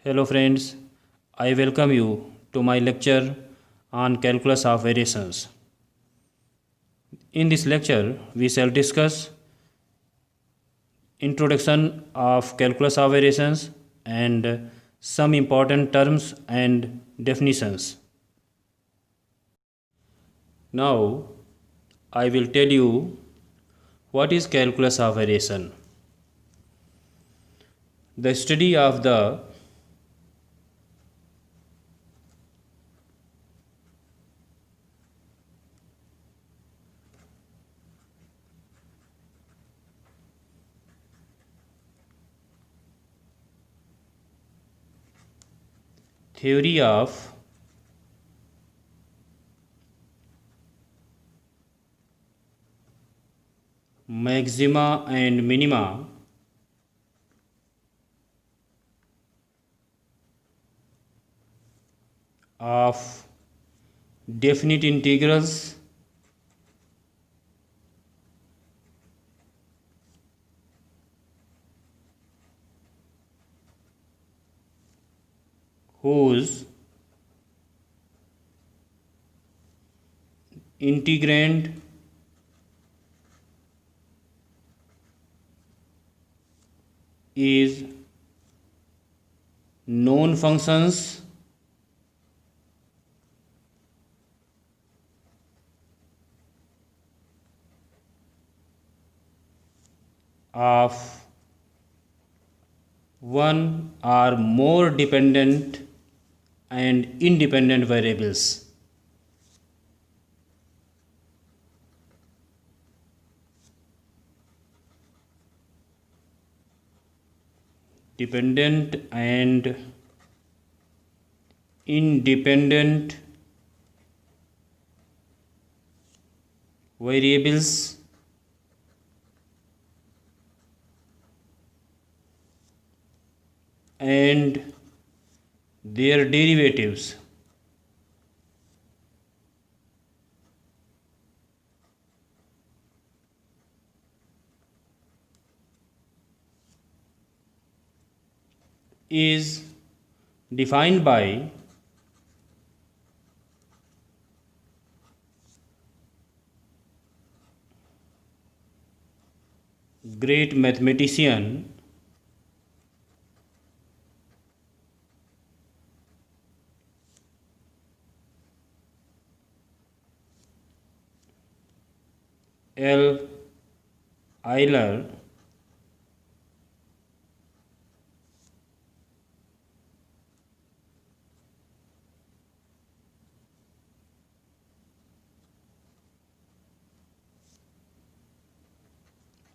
Hello friends, I welcome you to my lecture on calculus of variations. In this lecture, we shall discuss introduction of calculus of variations and some important terms and definitions. Now, I will tell you what is calculus of variation. The study of the theory of maxima and minima of definite integrals whose integrand is known functions of one or more dependent and independent variables. Dependent and independent variables and their derivatives is defined by great mathematician L. Euler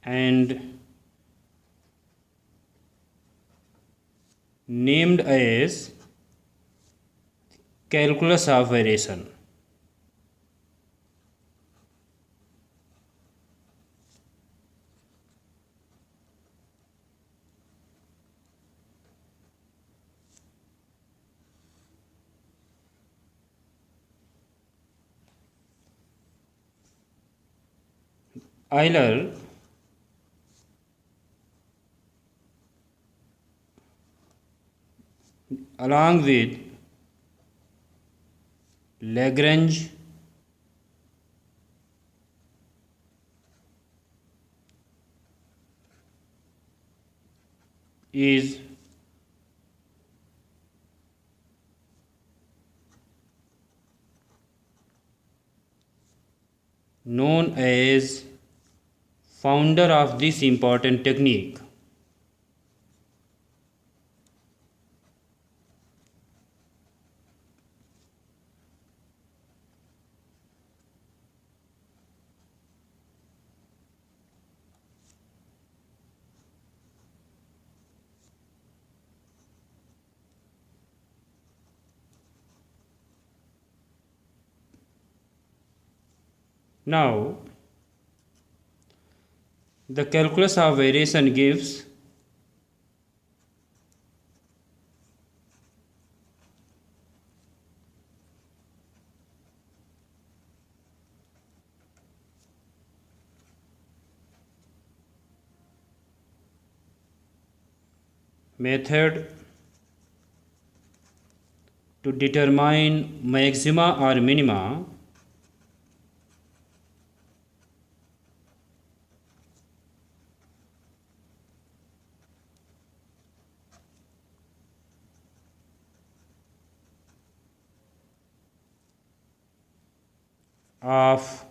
and named as calculus of variation. Euler along with Lagrange is known as founder of this important technique. Now, the calculus of variation gives method to determine maxima or minima of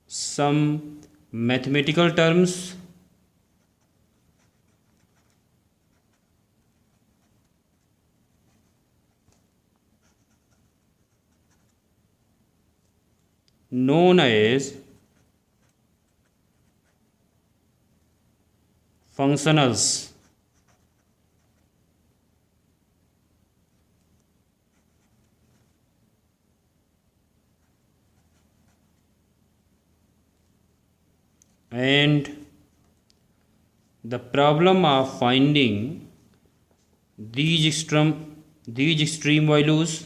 some mathematical terms known as functionals. And the problem of finding these extreme values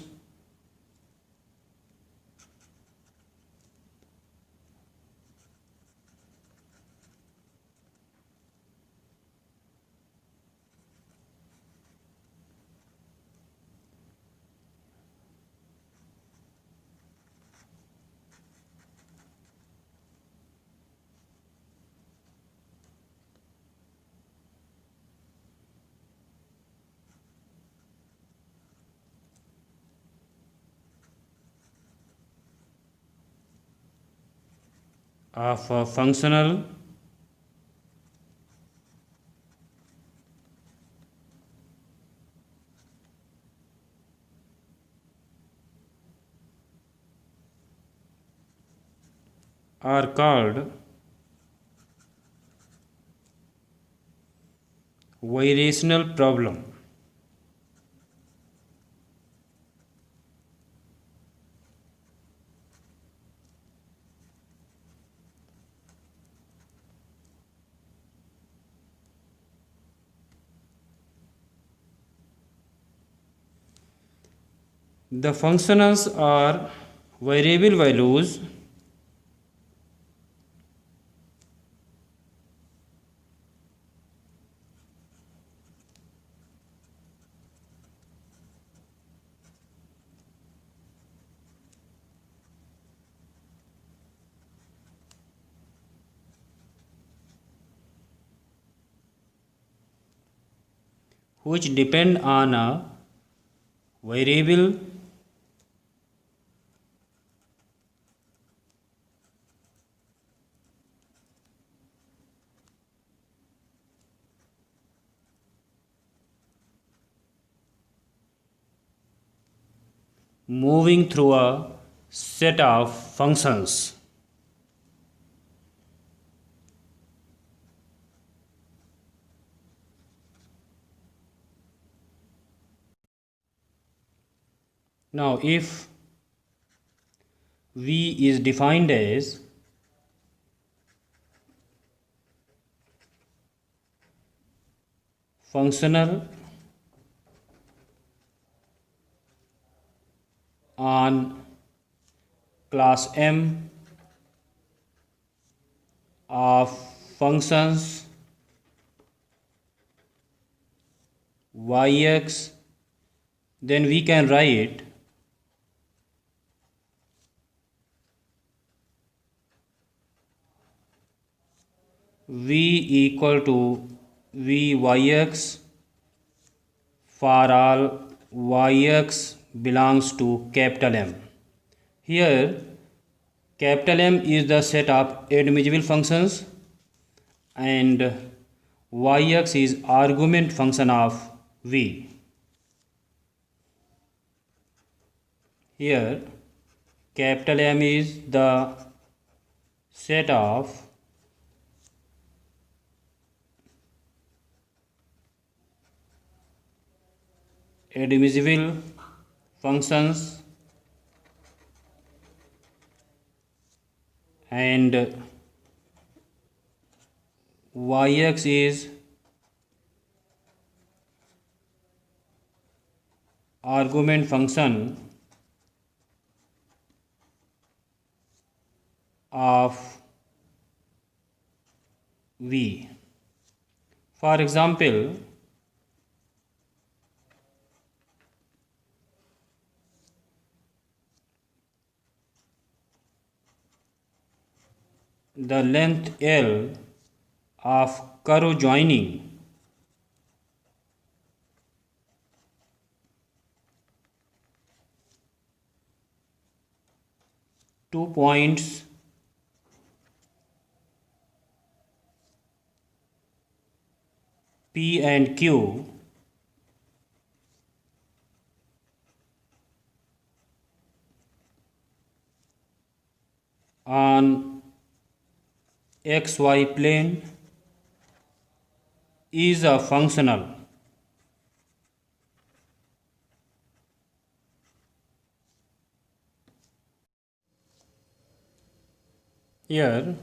of a functional are called variational problem. The functionals are variable values which depend on a variable moving through a set of functions. Now, if V is defined as functional on class M of functions yx, then we can write V equal to Vyx for all Yx belongs to capital M. Here capital M is the set of admissible functions and Yx is argument function of V. Here capital M is the set of admissible functions and Yx is argument function of V. For example, the length L of curve joining two points P and Q on xy plane is a functional. Here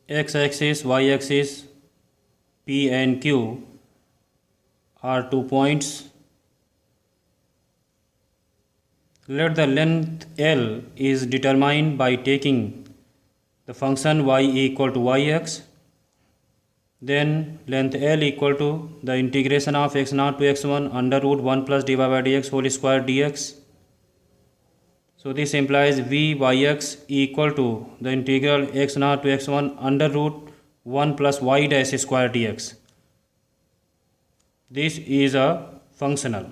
x-axis, y-axis, P and Q are 2 points. Let the length L is determined by taking the function y equal to yx. Then length L equal to the integration of x0 to x1 under root 1 plus dy by dx whole square dx. So this implies vyx equal to the integral x0 to x1 under root 1 plus y dash square dx. This is a functional.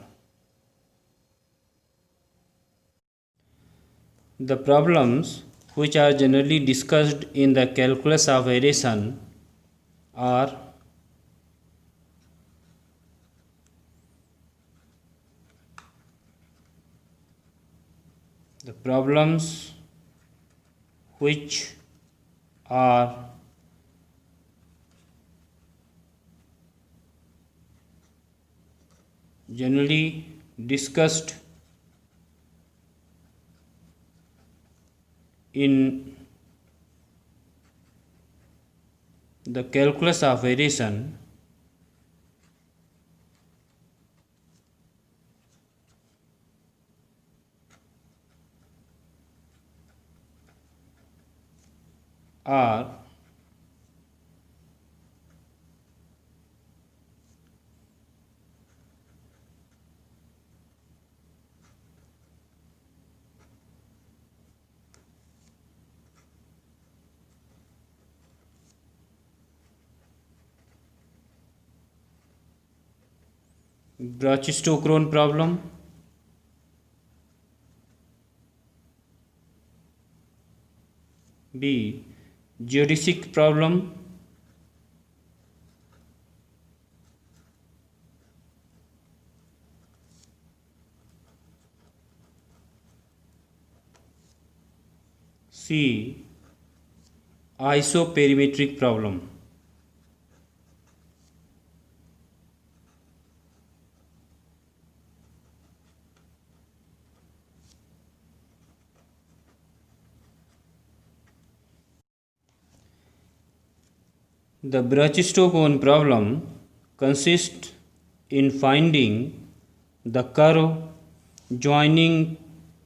The problems which are generally discussed in the calculus of variation are the problems which are generally discussed in the calculus of variation are Brachistochrone problem, B. Geodesic problem, C. Isoperimetric problem. The Brachistochrone problem consists in finding the curve joining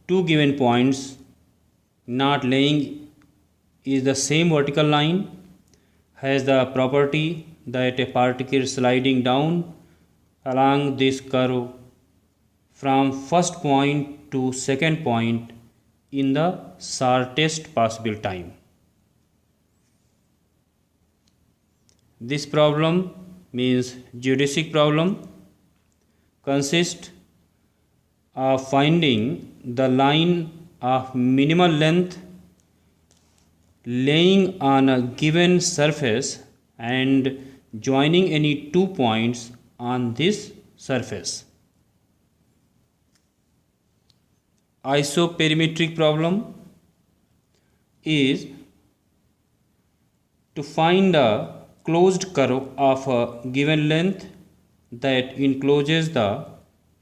two given points not laying is the same vertical line, has the property that a particle sliding down along this curve from first point to second point in the shortest possible time. This problem means geodesic problem consists of finding the line of minimal length laying on a given surface and joining any two points on this surface. Isoperimetric problem is to find a closed curve of a given length that encloses the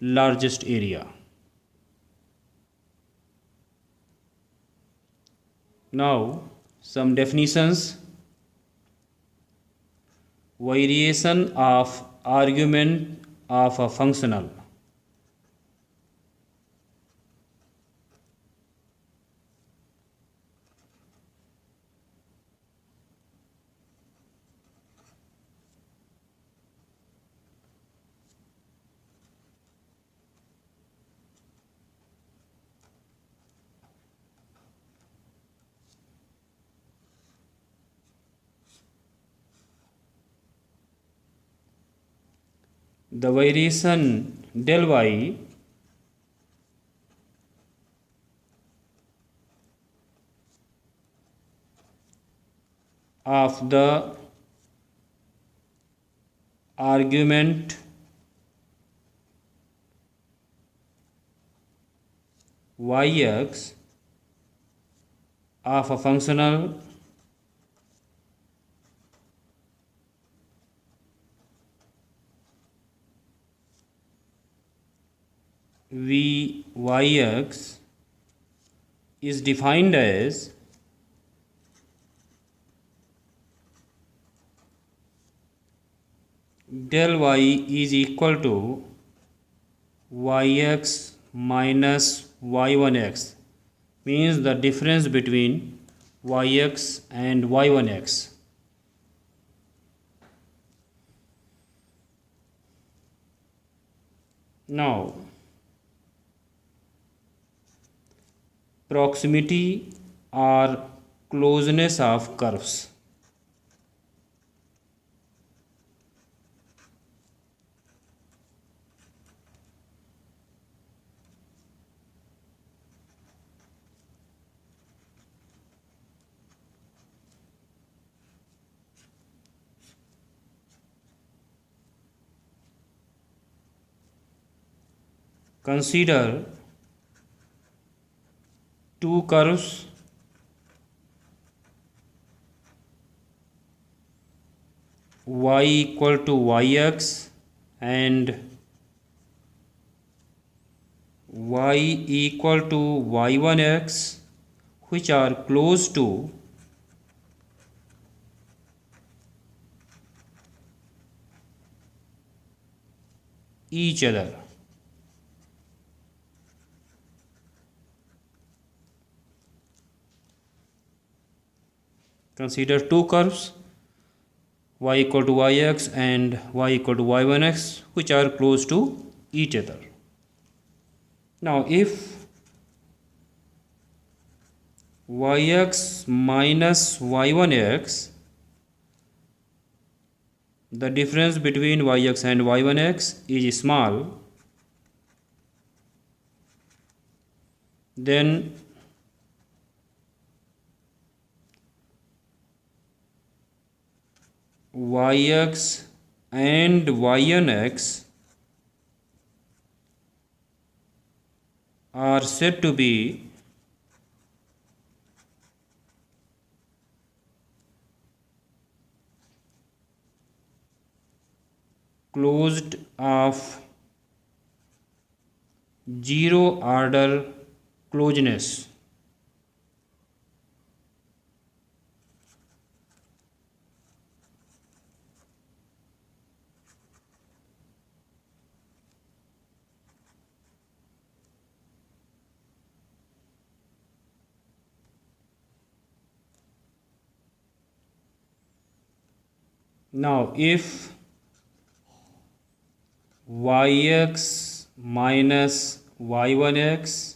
largest area. Now, some definitions. Variation of argument of a functional. the variation del y of the argument yx of a functional vyx is defined as del y is equal to yx minus y1x, means the difference between yx and y1x. Now, proximity or closeness of curves. Consider two curves y equal to yx and y equal to y1x, which are close to each other. Consider two curves y equal to yx and y equal to y1x, which are close to each other. Now, if yx minus y1x, the difference between yx and y1x is small, then yx and y1x are said to be closed of zero order closeness. Now, if yx minus y1x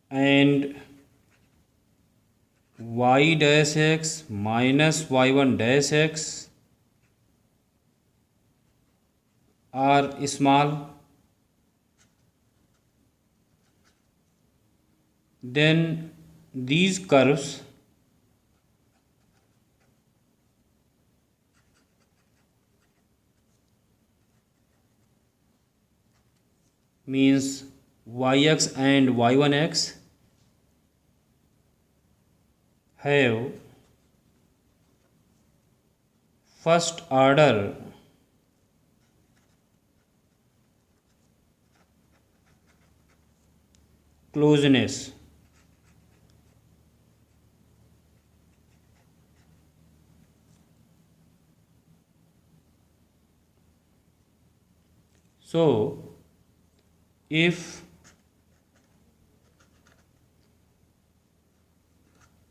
and y dash x minus y1 dash x are small, then these curves means yx and y1x have first order closeness. So, if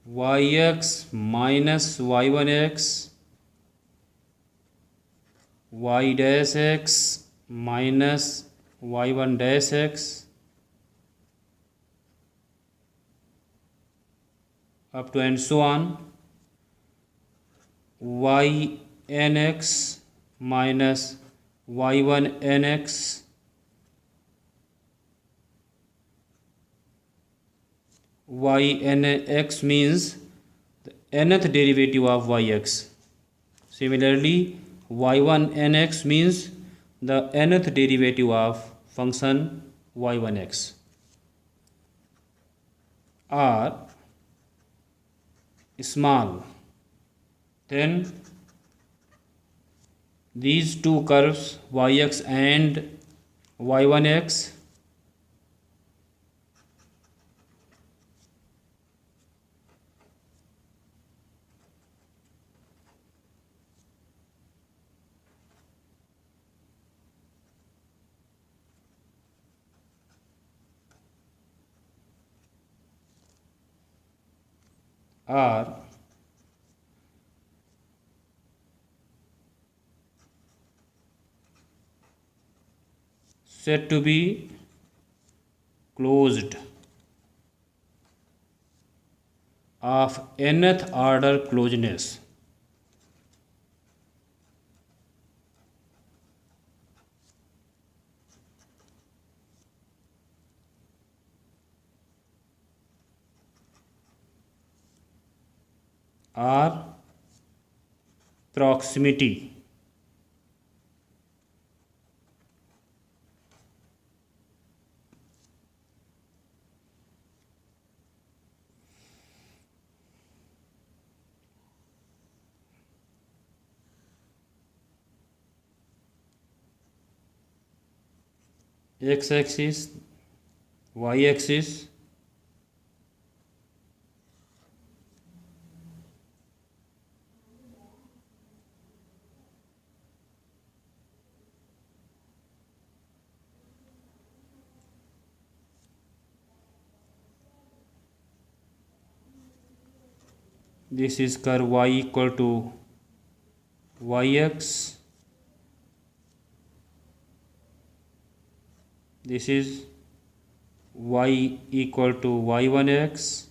yx minus y1x, y dash x minus y1 dash x up to and so on, y nx minus y1 nx y means the nth derivative of yx. Similarly, y1 nx means the nth derivative of function y1x. Are small, then these two curves yx and y1x are said to be closed of nth order closeness. Or proximity. X-axis, y-axis, this is curve y equal to yx, this is y equal to y1x,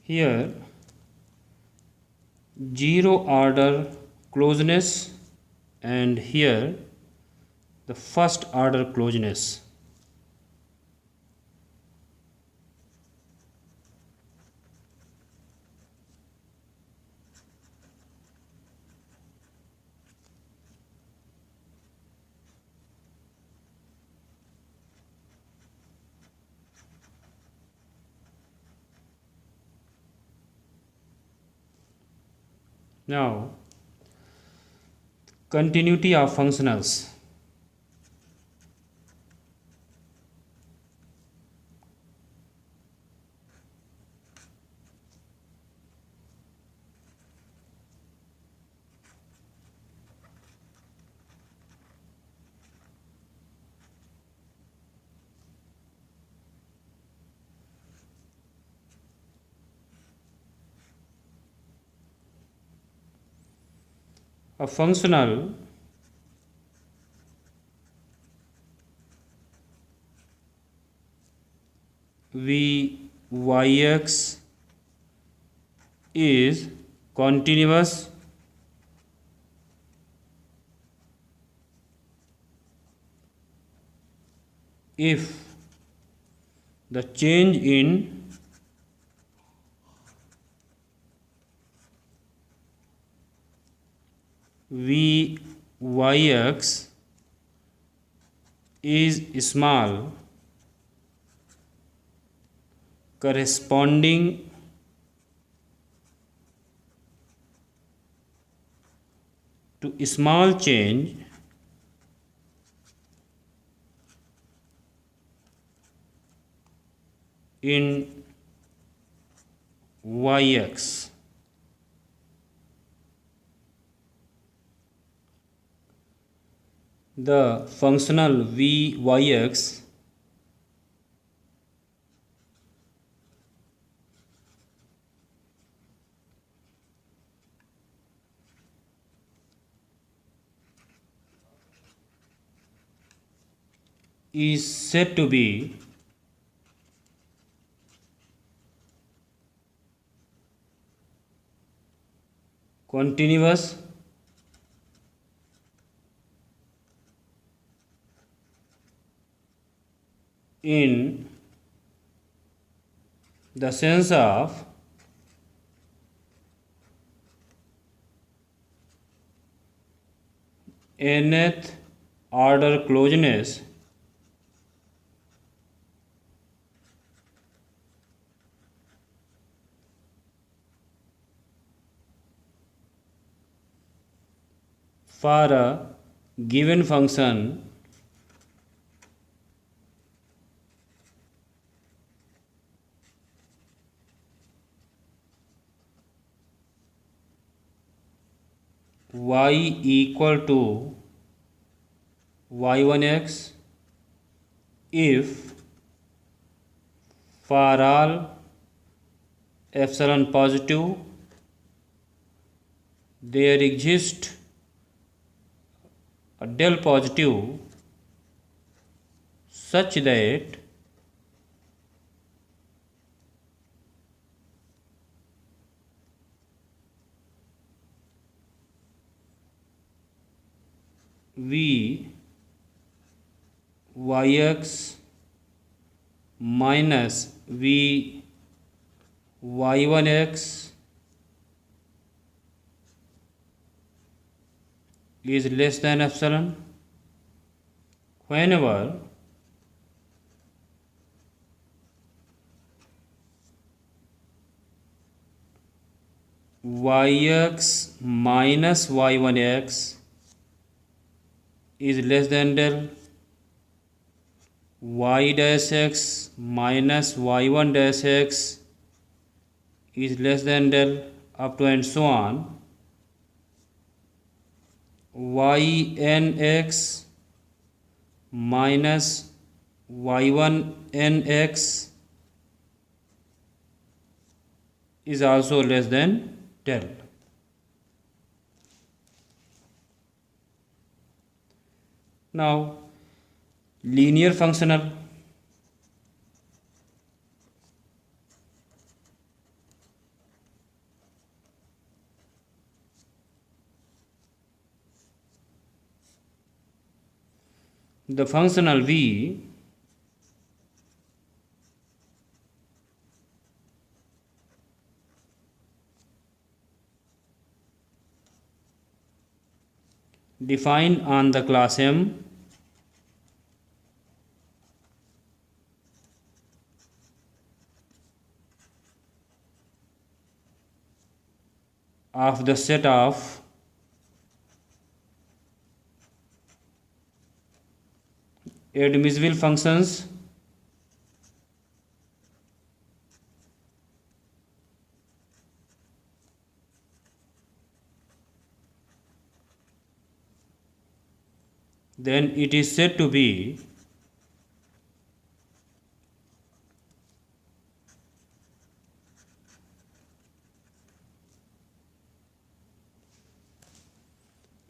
here zero order closeness and here the first order closeness. Now, continuity of functionals. A functional Vyx is continuous if the change in Vyx is small corresponding to small change in Yx. The functional Vyx is said to be continuous in the sense of nth order closeness for a given function y equal to y1x if for all epsilon positive there exists a del positive such that v yx minus v y1x is less than epsilon whenever yx minus y1x is less than del y dash x minus y1 dash x is less than del up to and so on. Ynx minus y1nx is also less than del. Now linear functional. The functional v defined on the class M of the set of admissible functions then it is said to be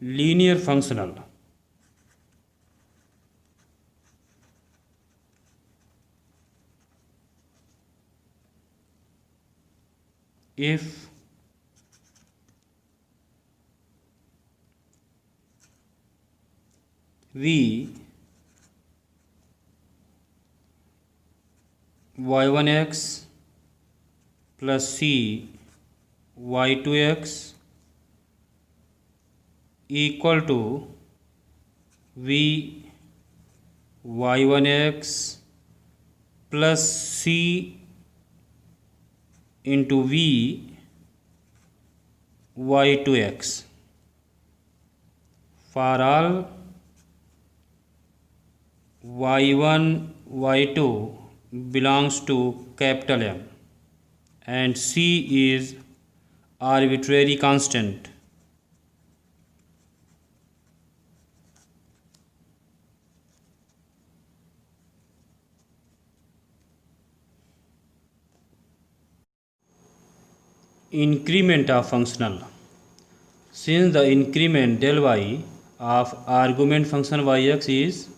linear functional. If v y1x plus c y2x equal to v y1x plus c into v y2x for all y1 y2 belongs to capital M and c is arbitrary constant. Increment of functional. Since the increment del y of argument function yx is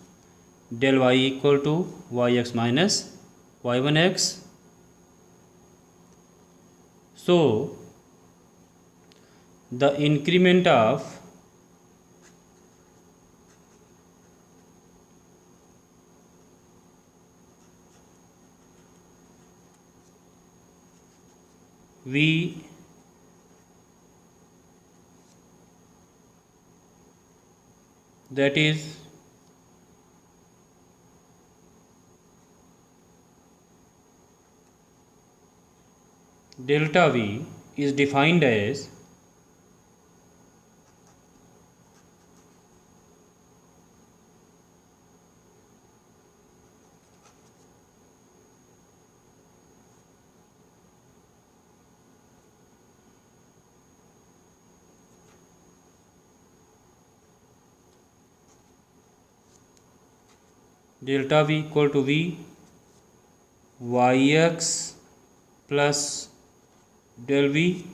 del y equal to yx minus y1x. So the increment of v that is delta v is defined as delta v equal to v yx plus del v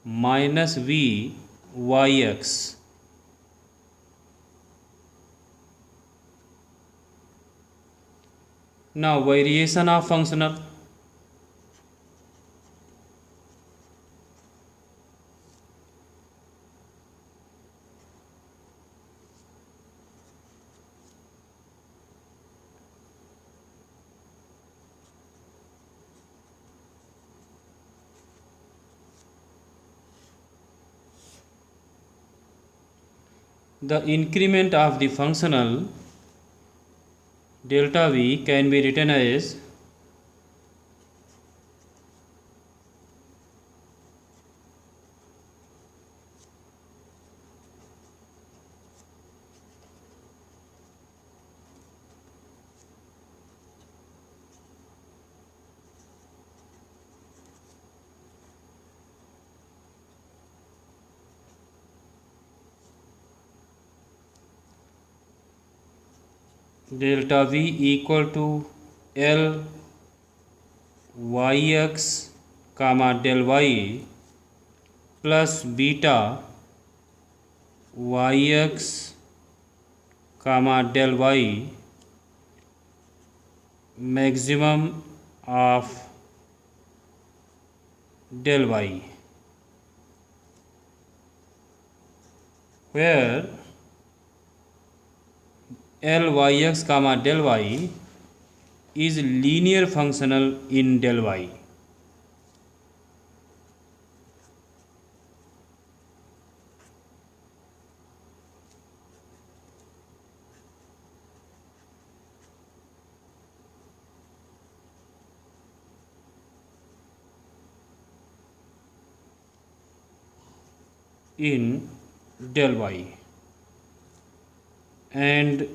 minus v yx. Now variation of functional. The increment of the functional delta v can be written as delta v equal to L yx comma del y plus beta yx comma del y maximum of del y, where L yx comma del y is linear functional in del y. In del y, and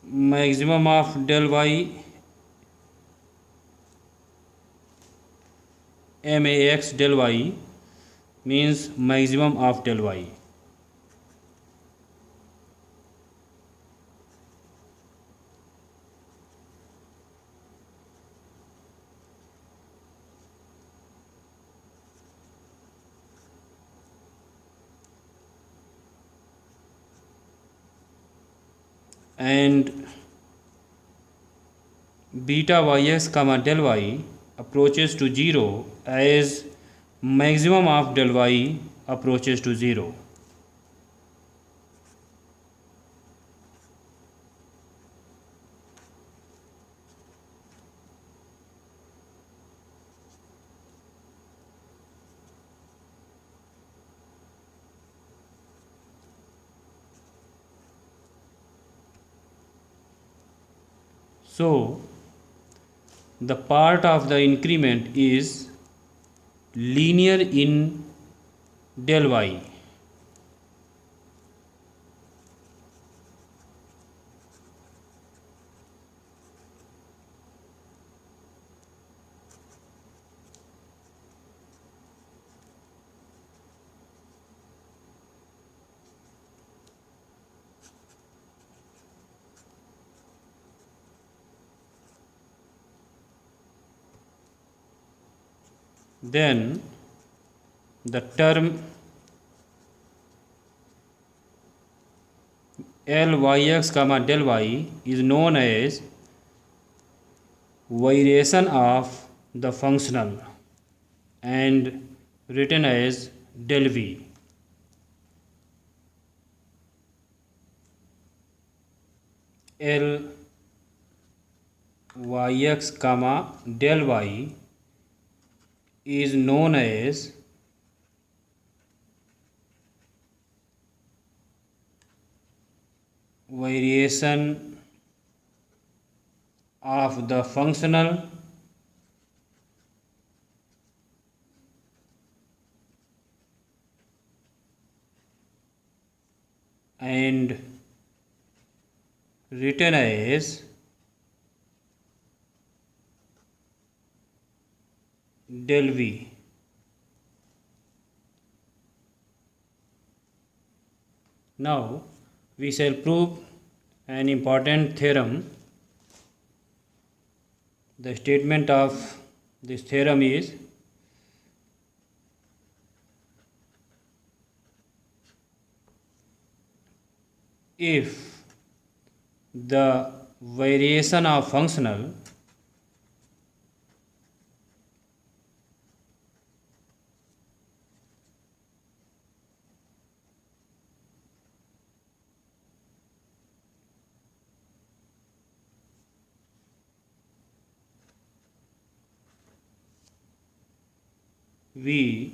maximum of del y max del y means maximum of del y. And beta yx comma del y approaches to 0 as maximum of del y approaches to 0. So the part of the increment is linear in del y. Then the term L yx comma del y is known as variation of the functional and written as del v. L yx comma del y is known as variation of the functional and written as del v. Now we shall prove an important theorem. The statement of this theorem is if the variation of functional v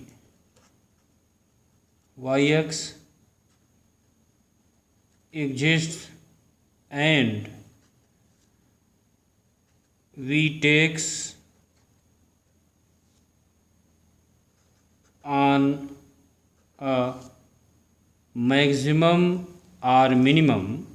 yx exists and v takes on a maximum or minimum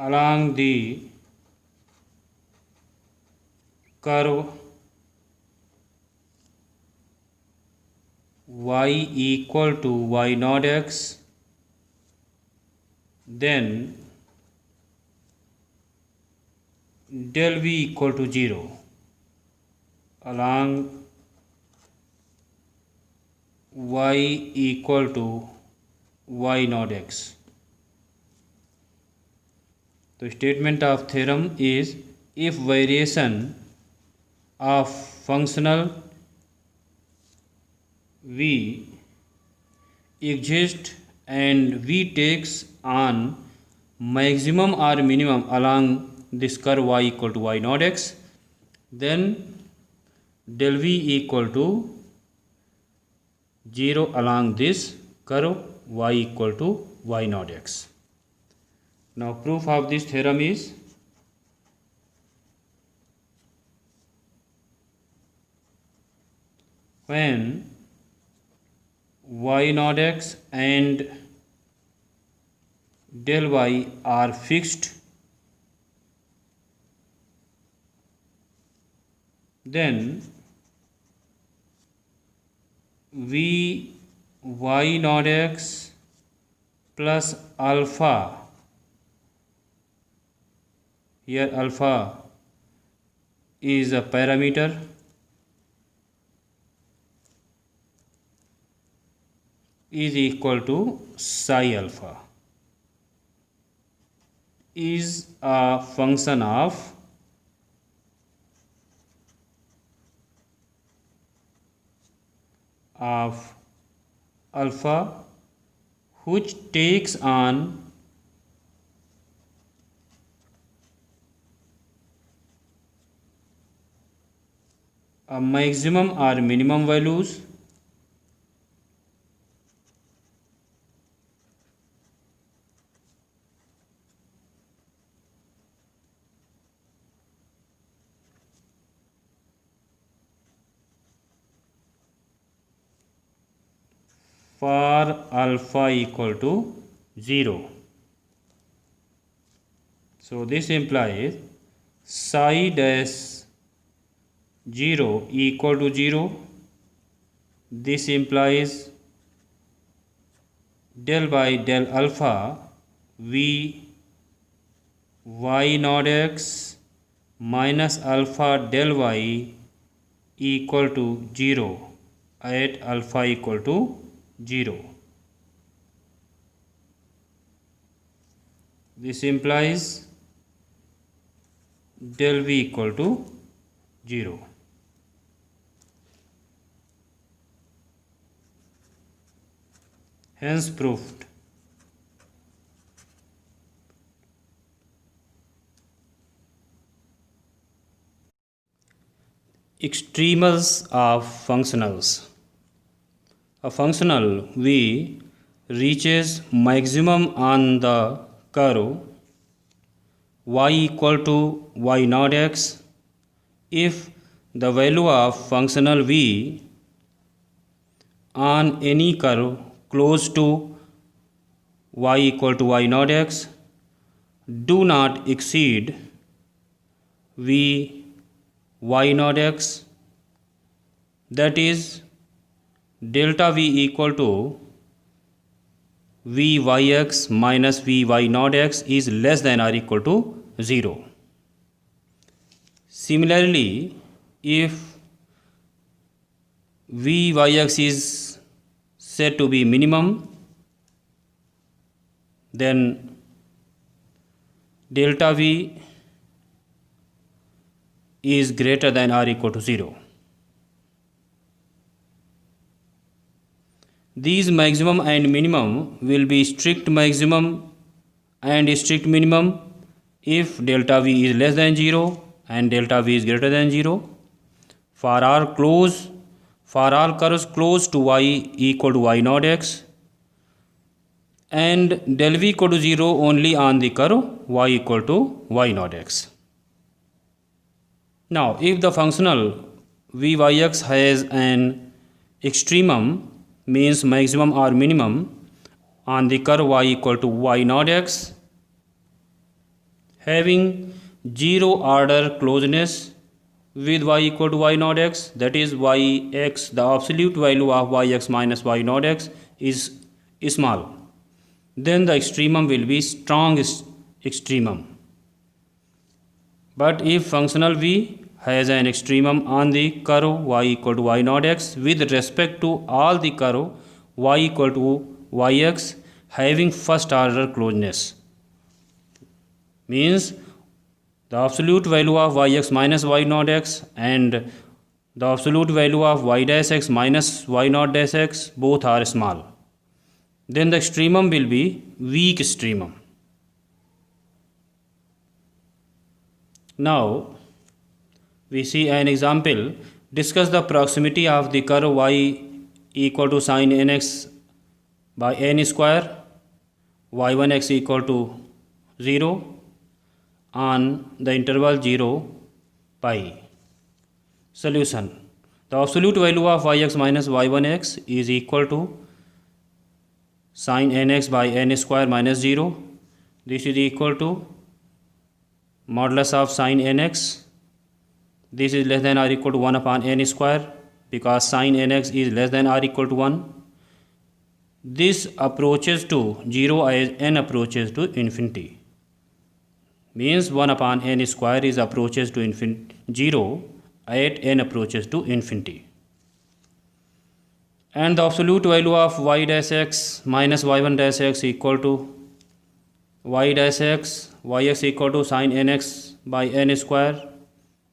along the curve y equal to y naught x, then del v equal to 0 along y equal to y naught x. The statement of theorem is if variation of functional v exists and v takes on maximum or minimum along this curve y equal to y naught x, then del v equal to 0 along this curve y equal to y naught x. Now proof of this theorem is when y naught x and del y are fixed, then v y naught x plus alpha, here alpha is a parameter, is equal to psi alpha, is a function of alpha which takes on a maximum or minimum values for alpha equal to 0. So this implies psi dash 0 equal to 0. This implies del by del alpha v y naught x minus alpha del y equal to 0 at alpha equal to 0. This implies del v equal to 0. Hence proved. Extremals of functionals. A functional v reaches maximum on the curve y equal to y naught x if the value of functional v on any curve close to y equal to y naught x do not exceed v y naught x, that is delta v equal to v yx minus v y naught x is less than or equal to 0. Similarly, if v yx is said to be minimum, then delta v is greater than or equal to 0. These maximum and minimum will be strict maximum and strict minimum if delta v is less than 0 and delta v is greater than 0. For all curves close to y equal to y naught x, and del v equal to 0 only on the curve y equal to y naught x. Now, if the functional v yx has an extremum, means maximum or minimum, on the curve y equal to y naught x, having 0 order closeness with y equal to y naught x, that is yx, the absolute value of yx minus y naught x is small, then the extremum will be strong extremum. But if functional v has an extremum on the curve y equal to y naught x with respect to all the curve y equal to yx having first order closeness, means the absolute value of yx minus y naught x and the absolute value of y dash x minus y naught dash x both are small, then the extremum will be weak extremum. Now, we see an example. Discuss the proximity of the curve y equal to sin nx by n square, y1x equal to 0 on the interval 0 pi. Solution. The absolute value of yx minus y1x is equal to sin nx by n square minus 0. This is equal to modulus of sin nx. This is less than or equal to 1 upon n square, because sin nx is less than or equal to 1. This approaches to 0 as n approaches to infinity. Means 1 upon n square is approaches to 0 at n approaches to infinity. And the absolute value of y dash x minus y1 dash x equal to y dash x, yx equal to sin nx by n square,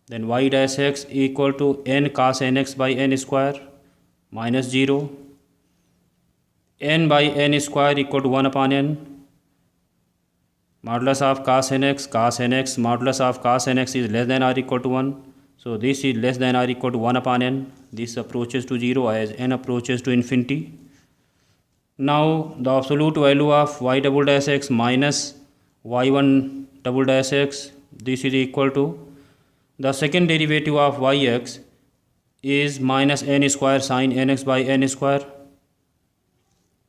then y dash x equal to n cos nx by n square minus 0, n by n square equal to 1 upon n, modulus of cos nx modulus of cos nx is less than or equal to 1, so this is less than or equal to 1 upon n. This approaches to 0 as n approaches to infinity. Now, the absolute value of y double dash x minus y1 double dash x, this is equal to the second derivative of yx is minus n square sin nx by n square.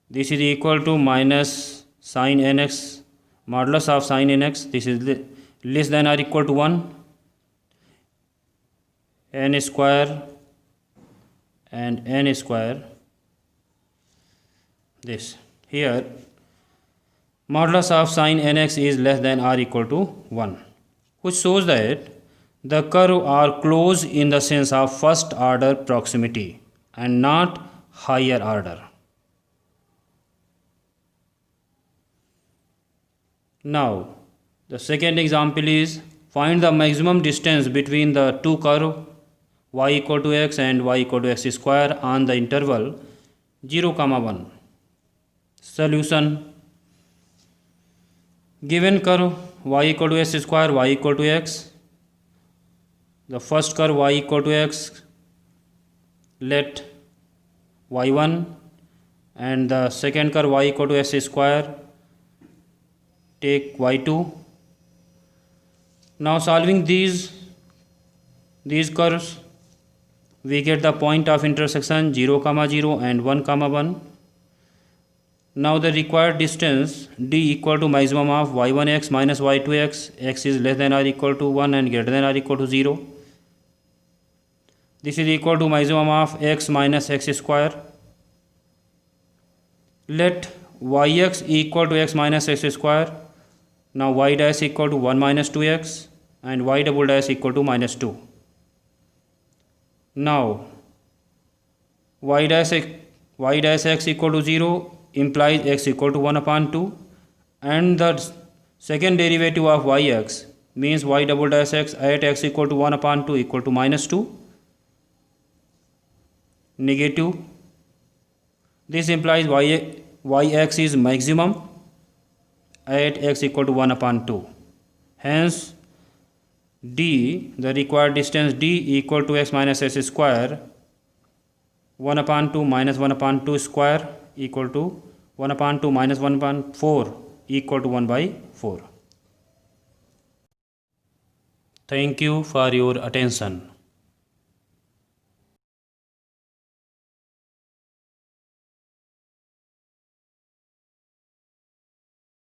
This is equal to minus sin nx modulus of sin nx. This is less than or equal to 1. N square and n square. This here modulus of sin nx is less than or equal to 1, which shows that the curve are close in the sense of first order proximity and not higher order. Now the second example is find the maximum distance between the two curves y equal to x and y equal to x square on the interval 0, 1. Solution: given curve y equal to s square, y equal to x, the first curve y equal to x, let y1, and the second curve y equal to s square, take y2. Now solving these curves, we get the point of intersection 0, 0 and 1, 1. Now the required distance d equal to maximum of y1x minus y2x, x is less than or equal to 1 and greater than or equal to 0. This is equal to maximum of x minus x square. Let yx equal to x minus x square. Now y dash equal to 1 minus 2x and y double dash equal to minus 2. Now y dash x equal to 0 implies x equal to 1 upon 2, and the second derivative of yx means y double dash x at x equal to 1 upon 2 equal to minus 2, negative. This implies yx is maximum at x equal to 1 upon 2. Hence d, the required distance d equal to x minus s square, 1 upon 2 minus 1 upon 2 square equal to 1 upon 2 minus 1 upon 4 equal to 1 by 4. Thank you for your attention.